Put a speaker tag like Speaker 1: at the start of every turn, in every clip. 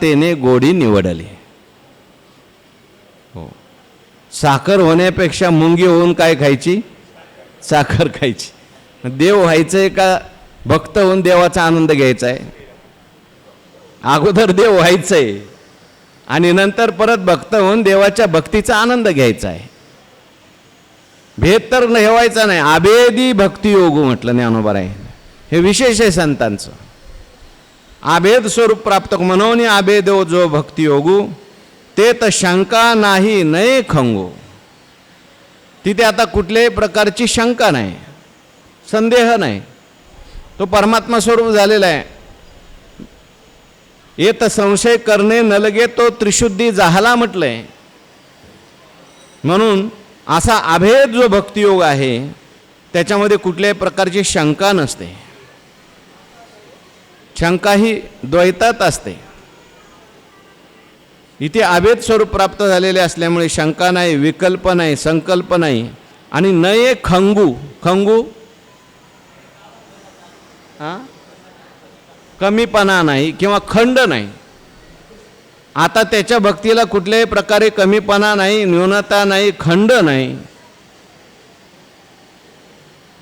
Speaker 1: तेने गोडी निवडली. हो, साखर होण्यापेक्षा मुंगी होऊन काय खायची? साखर खायची. देव व्हायचंय का भक्त होऊन देवाचा आनंद घ्यायचा आहे? अगोदर देव व्हायचंय आणि नंतर परत भक्त होऊन देवाच्या भक्तीचा आनंद घ्यायचा आहे. भेद तर ठेवायचा नाही. आभेदी भक्ती योगू म्हटलं ज्ञानोबाराय. हे विशेष आहे संतांचं. आभेद स्वरूप प्राप्त म्हणून आभेद जो भक्ती योगू ते तर शंका नाही नये खंगू. तिथे आता कुठल्याही प्रकारची शंका नाही, संदेह नाही. तो परमात्मा स्वरूप झालेला आहे. येत संशय करणे न लगे तो त्रिशुद्धी जाहला म्हटलंय. म्हणून असा अभेद जो भक्तियोग आहे त्याच्यामध्ये कुठल्याही प्रकारची शंका नसते. शंका ही द्वैतात असते. इथे अभेद स्वरूप प्राप्त झालेले असल्यामुळे शंका नाही, विकल्प नाही, संकल्प नाही. आणि नये खंगू. खंगू कमीपणा नाही किंवा खंड नाही. आता त्याच्या भक्तीला कुठल्याही प्रकारे कमीपणा नाही, न्यूनता नाही, खंड नाही.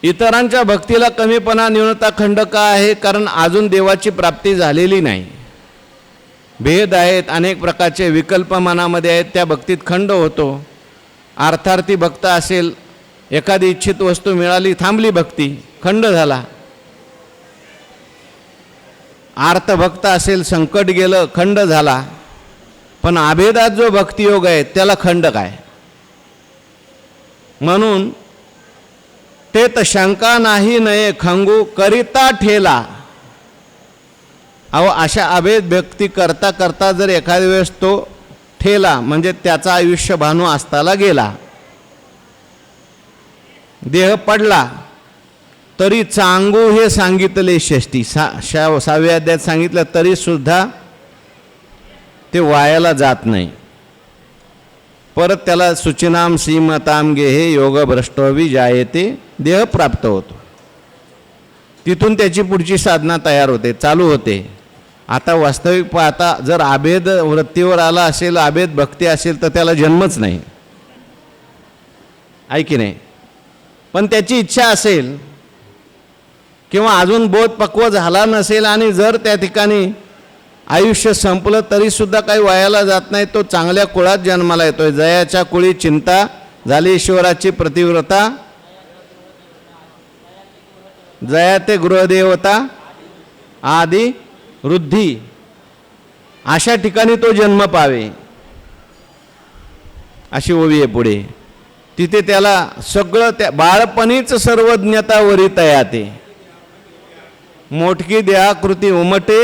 Speaker 1: इतरांच्या भक्तीला कमीपणा, न्यूनता, खंड का आहे? कारण अजून देवाची प्राप्ती झालेली नाही. भेद आहेत, अनेक प्रकारचे विकल्प मनामध्ये आहेत. त्या भक्तीत खंड होतो. अर्थार्थी भक्त असेल, एखादी इच्छित वस्तू मिळाली, थांबली भक्ती, खंड झाला. अर्थभक्त असेल, संकट गेलं, खंड झाला. पण अभेदात जो भक्तियोग आहे त्याला खंड काय? म्हणून ते तर शंका नाही नये खंगू करिता ठेला. अहो, अशा अभेद भक्ती करता करता जर एखाद्या वेळेस तो ठेला म्हणजे त्याचा आयुष्य भानू असताला गेला, देह पडला, तरी चांगू हे सांगितले षष्टी. 6व्या अध्यायात सांगितलं तरी सुद्धा ते वायाला जात नाही. परत त्याला सुचिनाम सीमताम गे हे योग भ्रष्टोवी जायते, देह प्राप्त होतो. तिथून त्याची पुढची साधना तयार होते, चालू होते. आता वास्तविक पाहता जर आभेद वृत्तीवर आला असेल, आभेद भक्ती असेल, तर त्याला जन्मच नाही, आहे की नाही? पण त्याची इच्छा असेल किंवा अजून बोध पक्व झाला नसेल आणि जर त्या ठिकाणी आयुष्य संपलं तरी सुद्धा काही वायाला जात नाही. तो चांगल्या कुळात जन्माला येतोय. जयाच्या कुळी चिंता झाली ईश्वराची प्रतिव्रता, जया ते गृहदेवता आदी वृद्धी, अशा ठिकाणी तो जन्म पावे, अशी ओवी आहे पुढे. तिथे त्याला सगळं त्या बाळपणीच सर्वज्ञता वरी तयाते, मोठकी देहाकृती उमटे,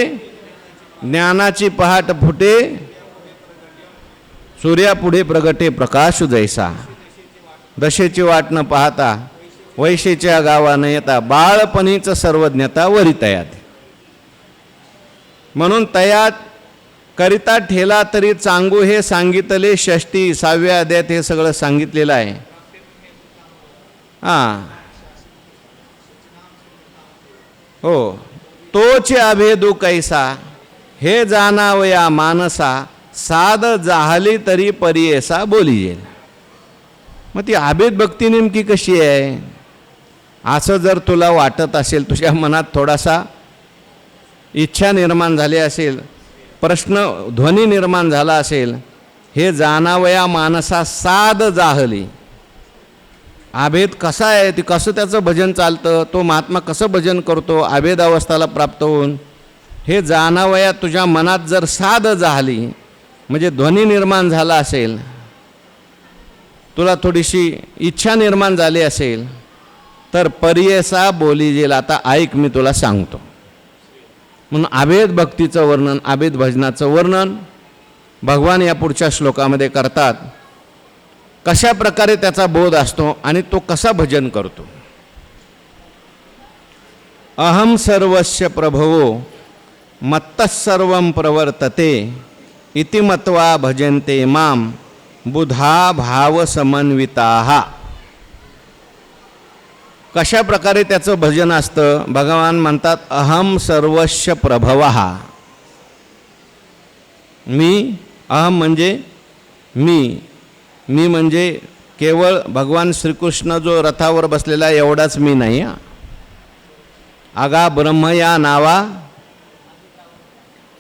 Speaker 1: ज्ञानाची पहाट फुटे, सूर्यापुढे प्रगटे प्रकाश जैसा, दशेची वाट न पाहता वैशेच्या गावा न येता, बाळपणीच सर्वज्ञता वरी तयात. म्हणून तयात करिता ठेला तरी चांगू हे सांगितले षष्टी. 6व्या अध्यायात हे सगळं सांगितलेलं आहे. हो, तोच अभेदू कैसा हे जाणावया मानसा, साध जाहली तरी परियेसा बोलिजेल. मग ती अभेद भक्ती नेमकी कशी आहे असं जर तुला वाटत असेल, तुझ्या मनात थोडासा इच्छा निर्माण झाली असेल, प्रश्न ध्वनी निर्माण झाला असेल, हे जाणावया मानसा साध जाहली. आभेद कसा आहे, ती कसं त्याचं भजन चालतं, तो महात्मा कसं भजन करतो आभेद अवस्थाला प्राप्त होऊन, हे जाणावया तुझ्या मनात जर साध झाली म्हणजे ध्वनी निर्माण झाला असेल, तुला थोडीशी इच्छा निर्माण झाली असेल, तर परियेसा बोलिजेल. आता ऐक, मी तुला सांगतो. म्हणून आभेद भक्तीचं वर्णन, आभेद भजनाचं वर्णन भगवान या पुढच्या श्लोकामध्ये करतात. कशा प्रकारे त्याचा बोध असतो आणि तो कसा भजन करतो. अहम सर्वस्य प्रभवो मत्तः सर्वं प्रवर्तते इति मत्वा भजन्ते माम बुधा भाव समन्विताः. कशा प्रकारे त्याचं भजन असतं. भगवान म्हणतात अहम सर्वस्य प्रभवः. मी, अहम म्हणजे मी म्हणजे केवळ भगवान श्रीकृष्ण जो रथावर बसलेला एवढाच मी नाही. आगा ब्रह्म या नावा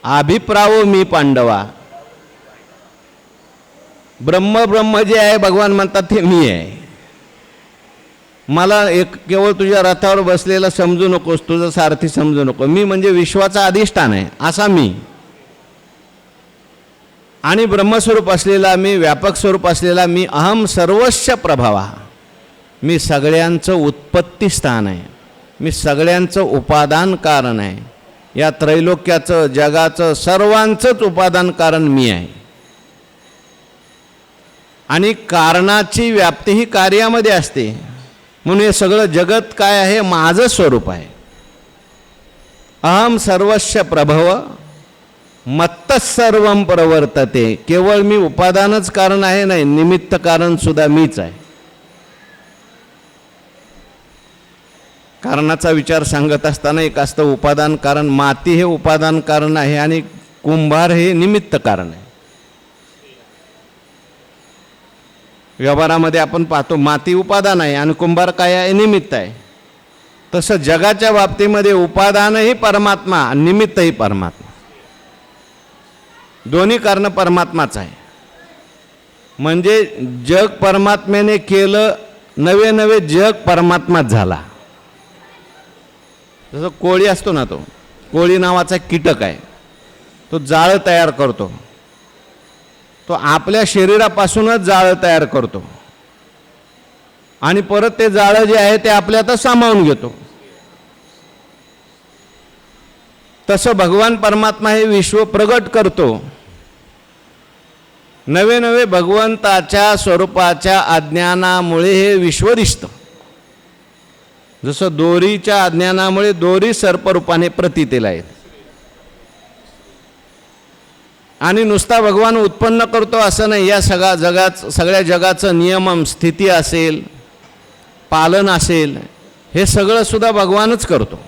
Speaker 1: अभिप्रावो मी पांडवा. ब्रह्म जे आहे भगवान म्हणतात ते मी आहे. मला एक केवळ तुझ्या रथावर बसलेला समजू नकोस, तुझं सारथी समजू नको. मी म्हणजे विश्वाचा अधिष्ठान आहे असा मी. आणि ब्रह्मस्वरूप असलेला मी, व्यापक स्वरूप असलेला मी, अहम सर्वस्य प्रभावा. मी सगळ्यांचं उत्पत्ती स्थान आहे, मी सगळ्यांचं उपादान कारण आहे. या त्रैलोक्याचं, जगाचं, सर्वांचंच उपादान कारण मी आहे. आणि कारणाची व्याप्ती ही कार्यामध्ये असते. म्हणून हे सगळं जगत काय आहे, माझं स्वरूप आहे. अहम सर्वस्य प्रभव मत्तस्सर्वं प्रवर्तते. केवळ मी उपादानच कारण आहे नाही, निमित्त कारण सुद्धा मीच आहे. कारणाचा विचार सांगत असताना एक असतं उपादान कारण. माती हे उपादान कारण आहे आणि कुंभार हे निमित्त कारण आहे. व्यवहारामध्ये आपण पाहतो माती उपादान आहे आणि कुंभार काय आहे, निमित्त आहे. तसं जगाच्या बाबतीमध्ये उपादानही परमात्मा, निमित्तही परमात्मा, दोन्ही कारण परमात्माच आहे. म्हणजे जग परमात्म्याने केलं, नवे नवे जग परमात्माच झाला. जसं कोळी असतो ना, तो कोळी नावाचा कीटक आहे, तो जाळं तयार करतो. तो आपल्या शरीरापासूनच जाळं तयार करतो आणि परत ते जाळं जे आहे ते आपल्यातच सामावून घेतो. तसं भगवान परमात्मा हे विश्व प्रगट करतो. नवे नवे भगवंताच्या स्वरूपाच्या अज्ञानामुळे हे विश्व दिसतं. जसं दोरीच्या अज्ञानामुळे दोरी सर्परूपाने प्रतीतेला आहेत. आणि नुसता भगवान उत्पन्न करतो असं नाही. या सगळ्या जगाचं नियमन, स्थिती असेल, पालन असेल, हे सगळं सुद्धा भगवानच करतो.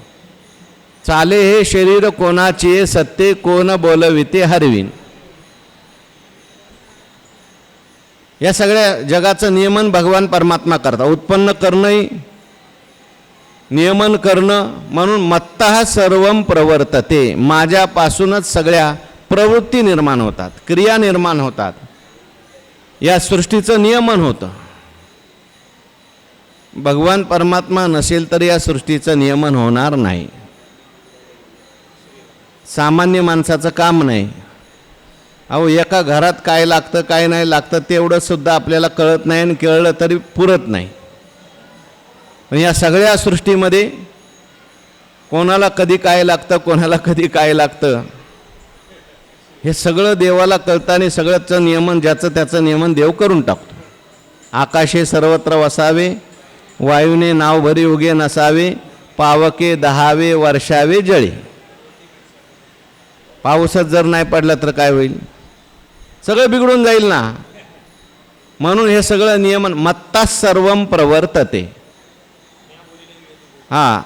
Speaker 1: चाले हे शरीर कोणाचे, सत्ते कोण बोलविते हरवीन. या सगळ्या जगाचं नियमन भगवान परमात्मा करतात. उत्पन्न करणंही, नियमन करणं. म्हणून मत्तः सर्वं प्रवर्तते. माझ्यापासूनच सगळ्या प्रवृत्ती निर्माण होतात, क्रिया निर्माण होतात. या सृष्टीचं नियमन होतं. भगवान परमात्मा नसेल तर या सृष्टीचं नियमन होणार नाही. सामान्य माणसाचं काम नाही. अहो, एका घरात काय लागतं काय नाही लागतं तेवढं सुद्धा आपल्याला कळत नाही, आणि कळलं तरी पुरत नाही. पण या सगळ्या सृष्टीमध्ये कोणाला कधी काय लागतं, कोणाला कधी काय लागतं, हे सगळं देवाला कळतं. आणि सगळ्याचं नियमन, ज्याचं त्याचं नियमन देव करून टाकतो. आकाशे सर्वत्र वसावे, वायूने नाव भरी उगे नसावे, पावके दहावे वर्षावे जळे. पाऊसच जर नाही पडला तर काय होईल, सगळं बिघडून जाईल ना. म्हणून हे सगळं नियमन मत्तः सर्वं प्रवर्तते. हां,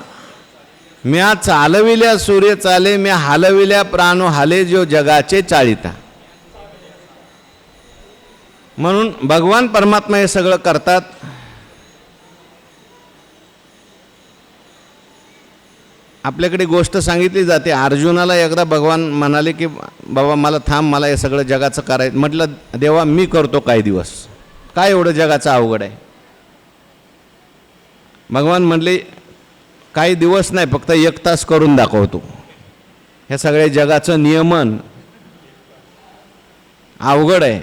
Speaker 1: म्या चालविल्या सूर्य चाले, म्या हलविल्या प्राणो हाले, जो जगाचे चाळिता. म्हणून भगवान परमात्मा हे सगळं करतात. आपल्याकडे गोष्ट सांगितली जाते. अर्जुनाला एकदा भगवान म्हणाले की बाबा मला थांब, मला हे सगळं जगाचं करायचं. म्हटलं देवा मी करतो काही दिवस, काय एवढं जगाचं अवघड आहे. भगवान म्हणले काही दिवस नाही, फक्त 1 तास करून दाखवतो. हे सगळ्या जगाचं नियमन अवघड आहे.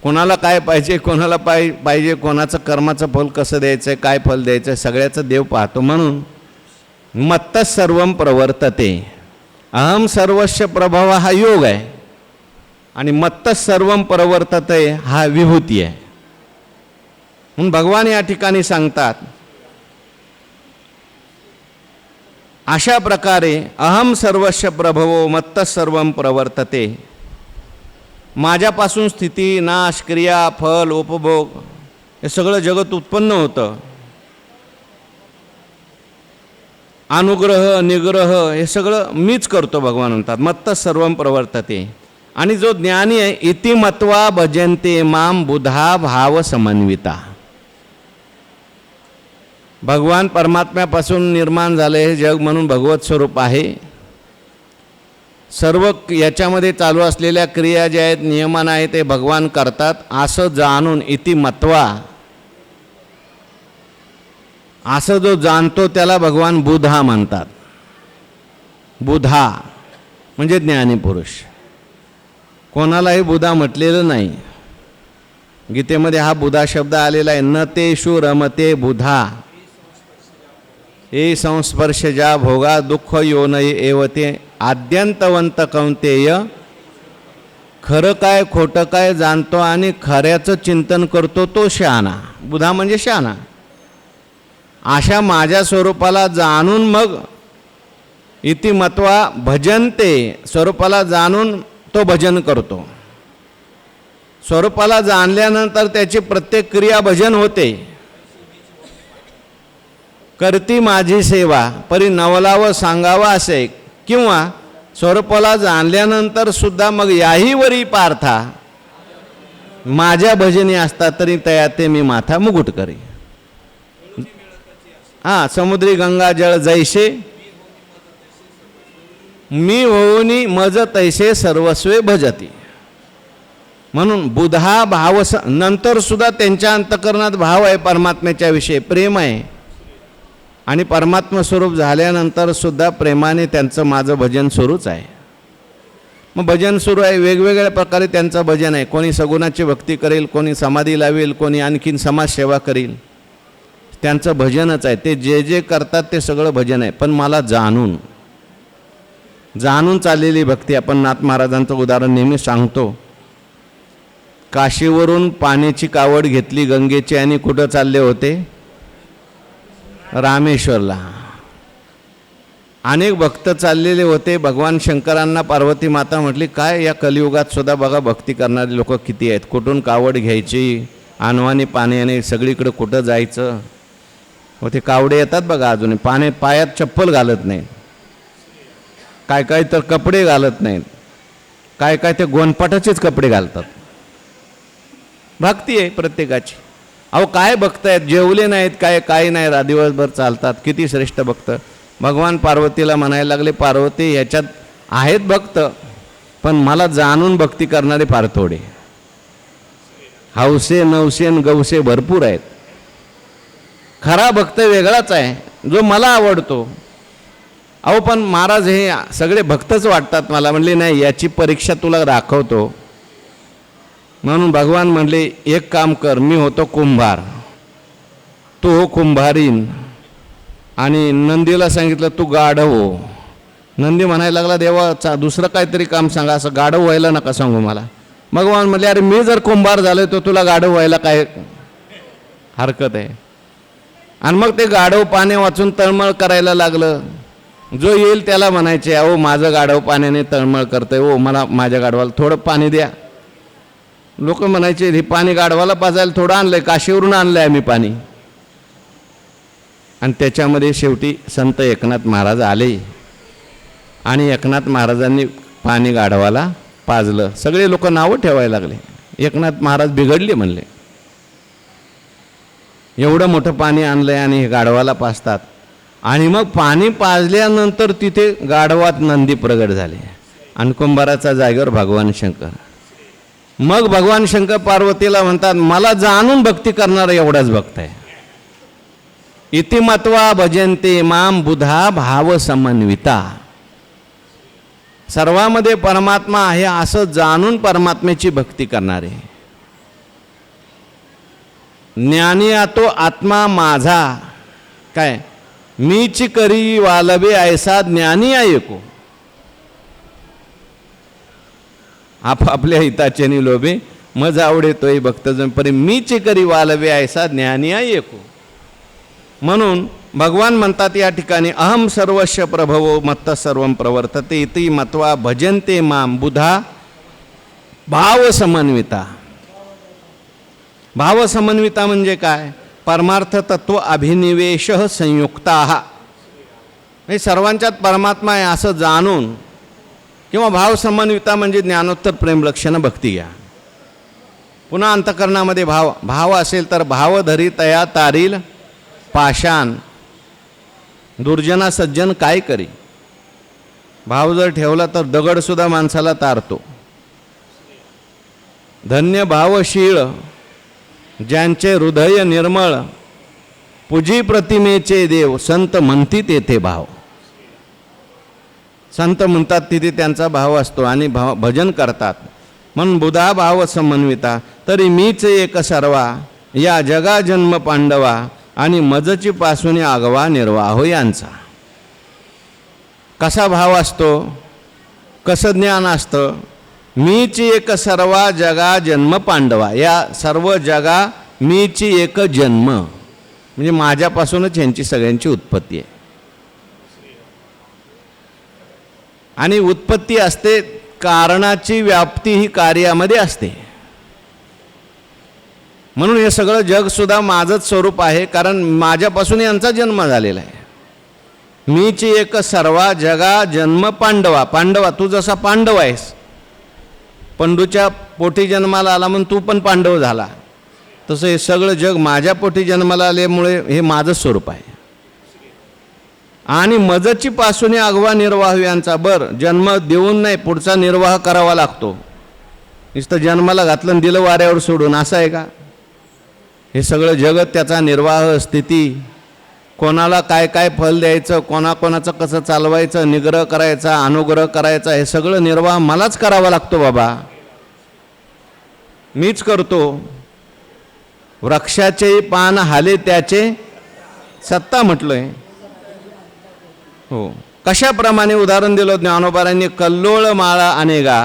Speaker 1: कोणाला काय पाहिजे, कोणाला पाहिजे, कोणाचं कर्माचं फल कसं द्यायचं, काय फल द्यायचं, सगळ्याचं देव पाहतो. म्हणून मत्तः सर्वं प्रवर्तते. अहम सर्वस्य प्रभाव हा योग आहे आणि मत्तः सर्वं प्रवर्तते हा विभूती आहे. म्हणून भगवान या ठिकाणी सांगतात अशा प्रकारे अहम सर्वस्य प्रभवो मत्तः सर्वं प्रवर्तते. माझ्यापासून स्थिती, नाश, क्रिया, फल, उपभोग हे सगळं जगत उत्पन्न होतं. अनुग्रह निग्रह हे सगळं मीच करतो भगवान म्हणतात. मत्त सर्वं प्रवर्तते. आणि जो ज्ञानी आहे इति मत्वा भजन्ते माम बुधा भाव समन्विता. भगवान परमात्म्यापासून निर्माण झाले हे जग म्हणून भगवत स्वरूप आहे. सर्व याच्यामध्ये चालू असलेल्या क्रिया ज्या आहेत नियमन आहे ते भगवान करतात असं जाणून इति मत्वा, असं जो जाणतो त्याला भगवान बुधा म्हणतात. बुधा म्हणजे ज्ञानी पुरुष. कोणालाही बुधा म्हटलेलं नाही. गीतेमध्ये हा बुधा शब्द आलेला आहे. न तेषु रमते बुधा ए संस्पर्शजा भोगा दुःख योनय एवते आद्यंतवंत कौंतेय. खरं काय खोटं काय जाणतो आणि खऱ्याचं चिंतन करतो तो शहाणा. बुधा म्हणजे शहाणा. अशा माझ्या स्वरूपाला जाणून मग इति मत्वा भजनते, स्वरूपाला जाणून तो भजन करतो. स्वरूपाला जाणल्यानंतर त्याची प्रत्येक क्रिया भजन होते. करती माझी सेवा परी नवलावं सांगावं असे, किंवा स्वरूपाला जाणल्यानंतर सुद्धा मग याही वरी पार्था माझ्या भजनी असतात तरी तया ते मी माथा मुकुट करी. हां, समुद्री गंगा जळ जैसे मी होऊनी मज तैसे सर्वस्वे भजती. म्हणून बुधा भाव नंतर सुद्धा त्यांच्या अंतकरणात भाव आहे, परमात्म्याच्या विषयी प्रेम आहे. आणि परमात्मा स्वरूप झाल्यानंतर सुद्धा प्रेमाने त्यांचं माझं भजन सुरूच आहे. मग भजन सुरू आहे, वेगवेगळ्या प्रकारे त्यांचं भजन आहे. कोणी सगुणाची भक्ती करेल, कोणी समाधी लावेल, कोणी आणखीन समाजसेवा करेल. त्यांचं भजनच आहे. ते जे जे करतात ते सगळं भजन आहे. पण मला जाणून चाललेली भक्ती. आपण नाथ महाराजांचं उदाहरण नेहमी सांगतो. काशीवरून पाण्याची कावड घेतली गंगेची आणि कुठं चालले होते? रामेश्वरला. अनेक भक्त चाललेले होते. भगवान शंकरांना पार्वती माता म्हटली, काय या कलियुगात सुद्धा बघा भक्ती करणारे लोक किती आहेत. कुठून कावड घ्यायची, अनवाणी पाण्याने सगळीकडे कुठं जायचं. व ते कावडे येतात बघा अजून, पायात चप्पल घालत नाहीत, काय काय तर कपडे घालत नाहीत, काय काय ते गोनपाटाचेच कपडे घालतात. भक्ती आहे प्रत्येकाची. अहो काय भक्त आहेत, जेवले नाहीत काय नाही, दिवसभर चालतात. किती श्रेष्ठ भक्त. भगवान पार्वतीला म्हणायला लागले, पार्वती ह्याच्यात आहेत भक्त, पण मला जाणून भक्ती करणारे फार थोडे. हौसे नवसे गवसे भरपूर आहेत. खरा भक्त वेगळाच आहे, जो मला आवडतो. अहो पण महाराज हे सगळे भक्तच वाटतात मला. म्हणले नाही, याची परीक्षा तुला दाखवतो. म्हणून भगवान म्हणले, एक काम कर, मी होतो कुंभार, तू हो कुंभारीन. आणि नंदीला सांगितलं तू गाढव हो. नंदी म्हणायला लागला, देवा दुसरं काहीतरी काम सांगा, असं गाढव व्हायला नका सांगू मला. भगवान म्हणले, अरे मी जर कुंभार झालोय तर तुला गाढव व्हायला काय हरकत आहे. आणि मग ते गाढव पाणी वाचून तळमळ करायला लागलं. जो येईल त्याला म्हणायचे, अहो माझं गाढव पाण्याने तळमळ करतंय, हो मला माझ्या गाढवाला थोडं पाणी द्या. लोक म्हणायचे, हे पाणी गाढवाला पाजायला थोडं आणलंय, काशीवरून आणलंय आम्ही पाणी. आणि त्याच्यामध्ये शेवटी संत एकनाथ महाराज आले आणि एकनाथ महाराजांनी पाणी गाढवाला पाजलं. सगळे लोक नावं ठेवायला लागले, एकनाथ महाराज बिघडले म्हणले. एवढं मोठं पाणी आणलंय आणि हे गाढवाला पाजतात. आणि मग पाणी पाजल्यानंतर तिथे गाढवात नंदी प्रगट झाले आणि कुंभाराच्या जागेवर भगवान शंकर. मग भगवान शंकर पार्वतीला म्हणतात, मला जाणून भक्ती करणारा एवढाच भक्त आहे. इति मत्वा भजन्ते माम बुधा भाव समन्विता. सर्वांमध्ये परमात्मा आहे असं जाणून परमात्म्याची भक्ती करणारे. ज्ञानी तो आत्मा माझा, काय मीच करी वालवे ऐसा ज्ञानी ऐको. आपापल्या हिताचे लोभे मज आवडे तोय भक्तजन परी मीच करी वालवे ऐसा ज्ञानी ऐको. म्हणून भगवान म्हणतात या ठिकाणी, अहम सर्वस्य प्रभवो मत्त सर्वं प्रवर्तते इति मत्वा भजन्ते माम बुधा भाव समन्विता. भाव समन्विता म्हणजे काय? परमार्थ तत्व अभिनिवेश संयुक्ता. हे सर्वांच्यात परमात्मा आहे असं जाणून किंवा भाव समन्विता म्हणजे ज्ञानोत्तर प्रेमलक्षण भक्ती घ्या. पुन्हा अंतःकरणामध्ये भाव असेल तर भाव धरी तया तारील पाषाण दुर्जना सज्जन काय करी. भाव जर ठेवला तर दगडसुद्धा माणसाला तारतो. धन्य भावशीळ ज्यांचे हृदय निर्मळ पूजी प्रतिमेचे देव संत म्हणतीत येथे भाव. संत म्हणतात तिथे त्यांचा भाव असतो आणि भजन करतात. म्हणून बुधा भाव समन्विता तरी मीच एक सर्वा या जगा जन्म पांडवा आणि मजची पासून आगवा निर्वाह यांचा. कसा भाव असतो, कसं ज्ञान असतं. मीच एक सर्वा जगा जन्म पांडवा, या सर्व जगा मीच एक जन्म म्हणजे माझ्यापासूनच यांची सगळ्यांची उत्पत्ती आहे. आणि उत्पत्ती असते, कारणाची व्याप्ती ही कार्यामध्ये असते. म्हणून हे सगळं जगसुद्धा माझंच स्वरूप आहे, कारण माझ्यापासून यांचा जन्म झालेला आहे. मीच एक सर्वा जगा जन्म पांडवा. पांडवा तू जसा पांडव आहेस, पंडूच्या पोटी जन्माला आला म्हणून तू पण पांडव झाला, तसं हे सगळं जग माझ्या पोटी जन्माला आल्यामुळे हे माझं स्वरूप आहे. आणि मजची पासून आगवा निर्वाह यांचा. बरं, जन्म देऊन नाही, पुढचा निर्वाह करावा लागतो. नुसतं जन्माला घातलं आणि दिलं वाऱ्यावर सोडून, असं आहे का? हे सगळं जगत त्याचा निर्वाह स्थिती, कोणाला काय काय फल द्यायचं, कोणाकोणाचं कसं चालवायचं, निग्रह करायचा, अनुग्रह करायचा, हे सगळं निर्वाह मलाच करावा लागतो बाबा, मीच करतो. वृक्षाचे पान हाले त्याचे सत्ता म्हटलंय. हो, कशाप्रमाणे उदाहरण दिलं ज्ञानोबारांनी. कल्लोळ माळा अनेगा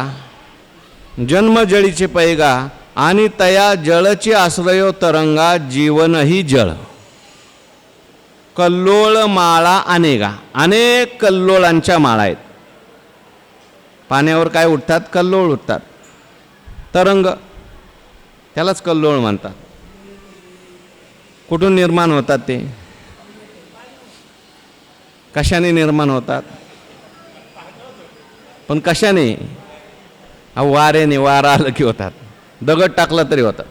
Speaker 1: जन्मजळीचे पैगा आणि तया जळची आश्रयो तरंगा जीवनही जळ. कल्लोळ माळा अनेगा, अनेक कल्लोळांच्या माळा आहेत. पाण्यावर काय उठतात? कल्लोळ उठतात. तरंग, त्यालाच कल्लोळ म्हणतात. कुठून निर्माण होतात ते? कशाने निर्माण होतात? पण कशाने? वाऱ्याने, वारा आलं की होतात. दगड टाकला तरी होतात.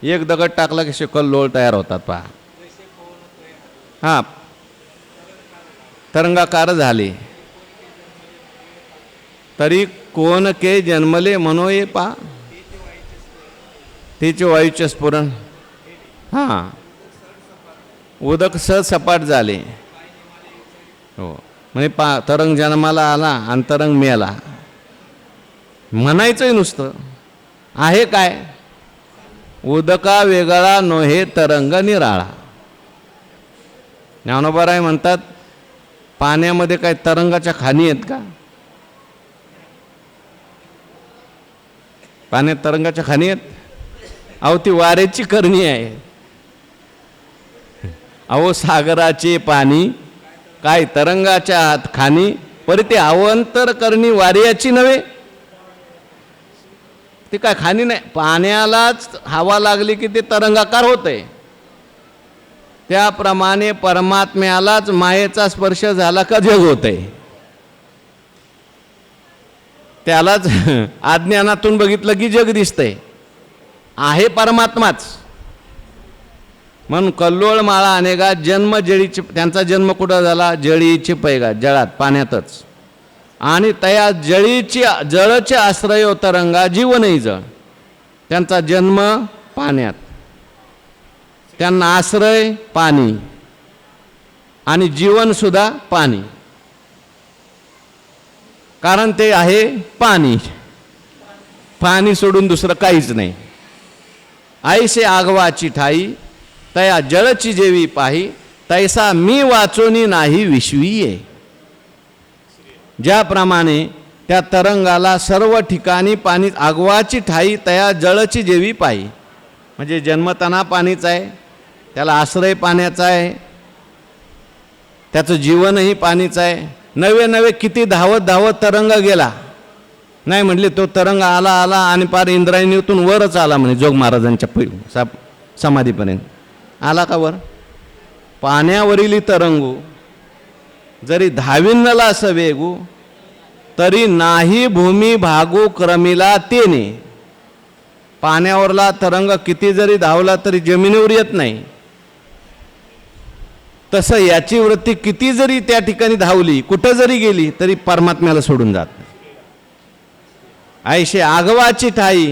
Speaker 1: एक दगड टाकला की कल्लोळ तयार होतात. पहा, हां, तरंगाकार झाले. तरी कोण के जन्मले म्हणो ये पा, तिचे वायूचे स्फुरण. हां, उदक सपाट झाले. हो, म्हणजे तरंग जन्माला आला आणि तरंग मेला. म्हणायचंय नुसतं, आहे काय? उदका वेगळा नोहे तरंग निराळा. ज्ञानोबाराय म्हणतात, पाण्यामध्ये काय तरंगाच्या खाणी आहेत का? पाण्यात तरंगाच्या खाणी आहेत? अहो, ती वाऱ्याची करणी आहे. अहो, सागराचे पाणी काय तरंगाच्या हात खाणी, परी ते अवंतर करणी वाऱ्याची नव्हे. ते काय खाणी नाही, पाण्यालाच हवा लागली की ते तरंगाकार होतंय. त्याप्रमाणे परमात्म्यालाच मायेचा स्पर्श झाला का जग होतंय. त्यालाच अज्ञानातून बघितलं की जग दिसतंय. आहे परमात्माच. म्हणून कल्लोळ माळा अनेका जन्म जळीचे, त्यांचा जन्म कुठं झाला? जळीचे पैगा, जळात, पाण्यातच. आणि तया जळचे आश्रय तरंगा जीवनही जळ. त्यांचा जन्म पाण्यात, त्यांना आश्रय पाणी आणि जीवनसुद्धा पाणी, कारण ते आहे पाणी. पाणी सोडून दुसरं काहीच नाही. ऐसे आगवाची ठाई तया जळची जेवी पाही तैसा मी वाचोनी नाही विश्वीये. ज्याप्रमाणे त्या तरंगाला सर्व ठिकाणी पाणी, आगवाची ठाई तया जळची जेवी पाही म्हणजे जन्मताना पाणीच आहे, त्याला आश्रय पाण्याचा आहे, त्याचं जीवनही पाणीच आहे. नवे नवे किती धावत धावत तरंग गेला, नाही म्हटले तो तरंग आला आला आणि पार इंद्रायणीतून वरच आला म्हणे जोग महाराजांच्या समाधीपर्यंत आला का वर. पाण्यावरील तरंगू जरी धाविन्नला असं वेगू तरी नाही भूमी भागू क्रमिला तेने. पाण्यावरला तरंग किती जरी धावला तरी जमिनीवर येत नाही. तसं याची वृत्ती किती जरी त्या ठिकाणी धावली, कुठं जरी गेली तरी परमात्म्याला सोडून जात नाही. ऐशे आगवाची ठाई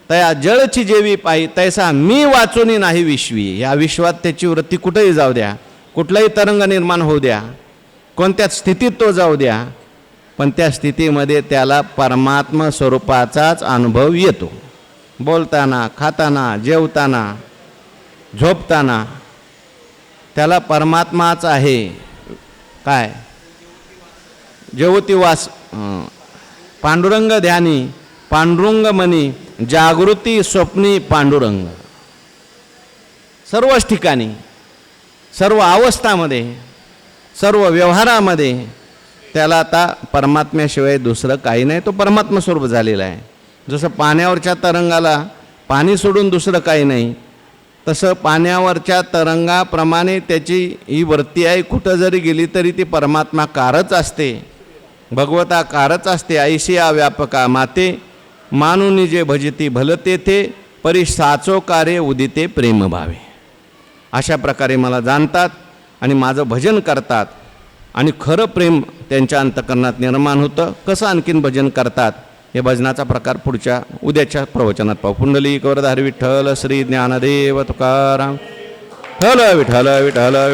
Speaker 1: तया जळची जेवी पायी तैसा मी वाचूनी नाही विश्वी. या विश्वात त्याची वृत्ती कुठेही जाऊ द्या, कुठलाही तरंग निर्माण होऊ द्या, कोणत्या स्थितीत तो जाऊ द्या, पण त्या स्थितीमध्ये त्याला परमात्मा स्वरूपाचाच अनुभव येतो. बोलताना, खाताना, जेवताना, झोपताना त्याला परमात्माच आहे. काय जेवती वास पांडुरंग ध्यानी पांडुरंग मनी जागृती स्वप्नी पांडुरंग. सर्वच ठिकाणी, सर्व अवस्थामध्ये, सर्व व्यवहारामध्ये त्याला आता परमात्म्याशिवाय दुसरं काही नाही. तो परमात्मा स्वरूप झालेला आहे. जसं पाण्यावरच्या तरंगाला पाणी सोडून दुसरं काही नाही, तसं पाण्यावरच्या तरंगाप्रमाणे त्याची ही वृत्ती आहे. कुठं जरी गेली तरी ती परमात्माकारच असते, भगवताकारच असते. ऐशिया व्यापका माते मानुनी जे भजती भलते ते परी साचो कार्य उदिते प्रेम भावे. अशा प्रकारे मला जाणतात आणि माझं भजन करतात आणि खरं प्रेम त्यांच्या अंतःकरणात निर्माण होतं. कसं आणखीन भजन करतात हे भजनाचा प्रकार पुढच्या उद्याच्या प्रवचनात पाहू. पुंडलिक वरदारी विठ्ठल श्री ज्ञानदेव तुकाराम. विठ्ठल विठ्ठल विठ्ठल.